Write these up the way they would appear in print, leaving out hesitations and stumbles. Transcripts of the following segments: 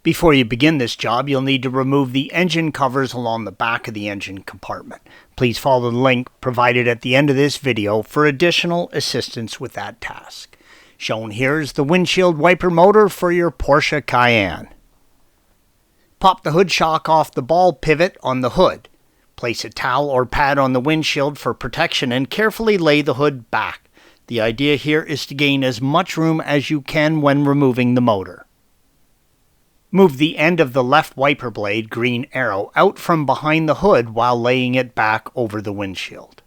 Before you begin this job, you'll need to remove the engine covers along the back of the engine compartment. Please follow the link provided at the end of this video for additional assistance with that task. Shown here is the windshield wiper motor for your Porsche Cayenne. Pop the hood shock off the ball pivot on the hood. Place a towel or pad on the windshield for protection and carefully lay the hood back. The idea here is to gain as much room as you can when removing the motor. Move the end of the left wiper blade, green arrow, out from behind the hood while laying it back over the windshield.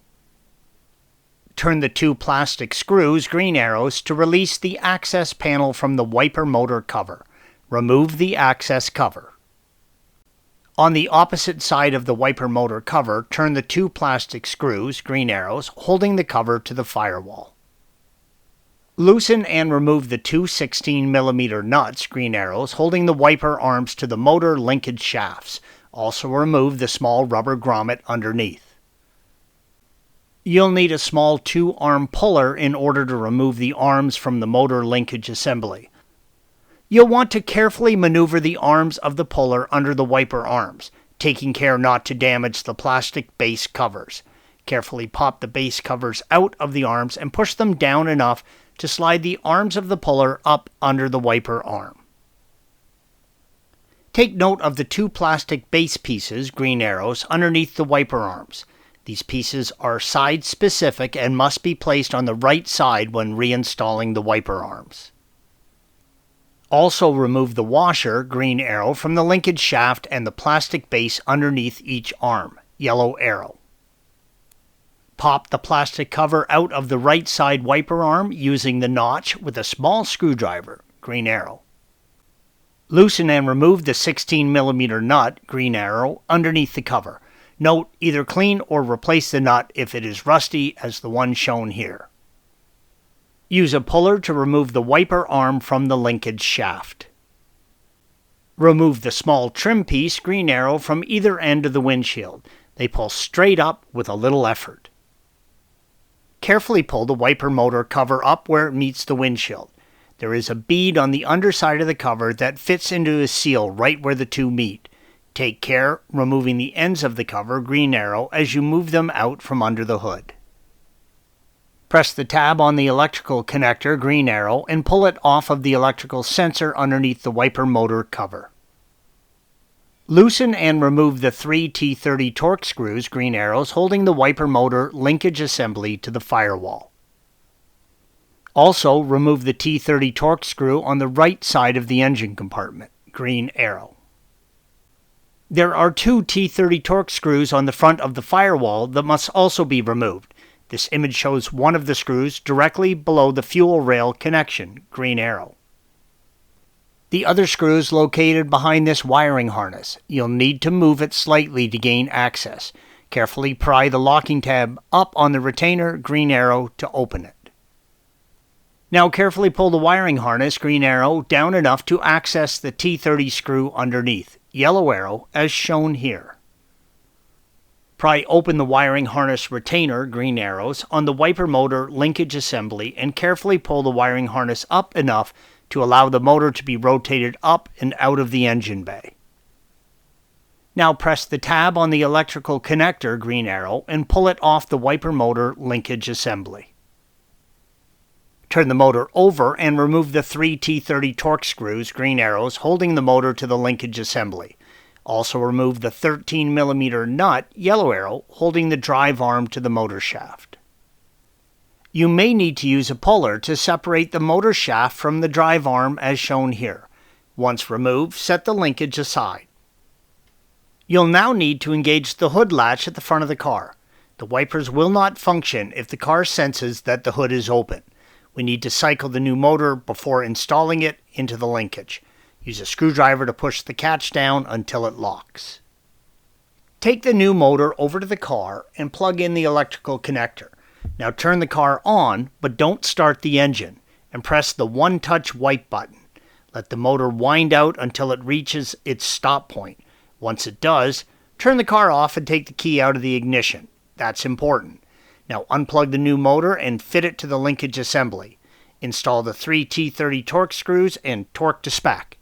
Turn the two plastic screws, green arrows, to release the access panel from the wiper motor cover. Remove the access cover. On the opposite side of the wiper motor cover, turn the two plastic screws, green arrows, holding the cover to the firewall. Loosen and remove the two 16mm nuts, green arrows, holding the wiper arms to the motor linkage shafts. Also remove the small rubber grommet underneath. You'll need a small 2-arm puller in order to remove the arms from the motor linkage assembly. You'll want to carefully maneuver the arms of the puller under the wiper arms, taking care not to damage the plastic base covers. Carefully pop the base covers out of the arms and push them down enough to slide the arms of the puller up under the wiper arm. Take note of the two plastic base pieces, green arrows, underneath the wiper arms. These pieces are side-specific and must be placed on the right side when reinstalling the wiper arms. Also remove the washer, green arrow, from the linkage shaft and the plastic base underneath each arm, yellow arrow. Pop the plastic cover out of the right side wiper arm using the notch with a small screwdriver, green arrow. Loosen and remove the 16mm nut, green arrow, underneath the cover. Note, either clean or replace the nut if it is rusty as the one shown here. Use a puller to remove the wiper arm from the linkage shaft. Remove the small trim piece, green arrow, from either end of the windshield. They pull straight up with a little effort. Carefully pull the wiper motor cover up where it meets the windshield. There is a bead on the underside of the cover that fits into a seal right where the two meet. Take care removing the ends of the cover, green arrow, as you move them out from under the hood. Press the tab on the electrical connector, green arrow, and pull it off of the electrical sensor underneath the wiper motor cover. Loosen and remove the 3 T30 torque screws, green arrows, holding the wiper motor linkage assembly to the firewall. Also, remove the T30 torque screw on the right side of the engine compartment, green arrow. There are 2 T30 torque screws on the front of the firewall that must also be removed. This image shows one of the screws directly below the fuel rail connection, green arrow. The other screw is located behind this wiring harness. You'll need to move it slightly to gain access. Carefully pry the locking tab up on the retainer, green arrow, to open it. Now carefully pull the wiring harness, green arrow, down enough to access the T30 screw underneath, yellow arrow, as shown here. Pry open the wiring harness retainer, green arrows, on the wiper motor linkage assembly and carefully pull the wiring harness up enough to allow the motor to be rotated up and out of the engine bay. Now press the tab on the electrical connector, green arrow, and pull it off the wiper motor linkage assembly. Turn the motor over and remove the 3 T30 torque screws, green arrows, holding the motor to the linkage assembly. Also remove the 13mm nut, yellow arrow, holding the drive arm to the motor shaft. You may need to use a puller to separate the motor shaft from the drive arm as shown here. Once removed, set the linkage aside. You'll now need to engage the hood latch at the front of the car. The wipers will not function if the car senses that the hood is open. We need to cycle the new motor before installing it into the linkage. Use a screwdriver to push the catch down until it locks. Take the new motor over to the car and plug in the electrical connector. Now turn the car on, but don't start the engine, and press the one-touch wipe button. Let the motor wind out until it reaches its stop point. Once it does, turn the car off and take the key out of the ignition. That's important. Now unplug the new motor and fit it to the linkage assembly. Install the 3 T30 torque screws and torque to spec.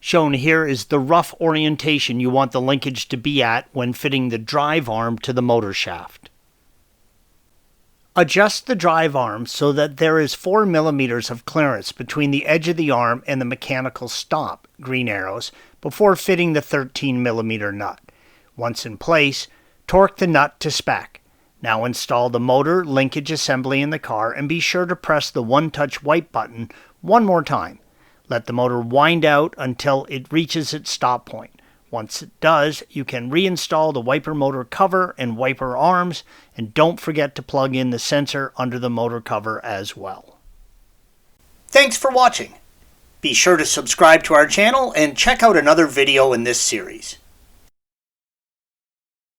Shown here is the rough orientation you want the linkage to be at when fitting the drive arm to the motor shaft. Adjust the drive arm so that there is 4 millimeters of clearance between the edge of the arm and the mechanical stop, green arrows, before fitting the 13 millimeter nut. Once in place, torque the nut to spec. Now install the motor linkage assembly in the car and be sure to press the one-touch wipe button one more time. Let the motor wind out until it reaches its stop point. Once it does, you can reinstall the wiper motor cover and wiper arms, and don't forget to plug in the sensor under the motor cover as well. Thanks for watching. Be sure to subscribe to our channel and check out another video in this series.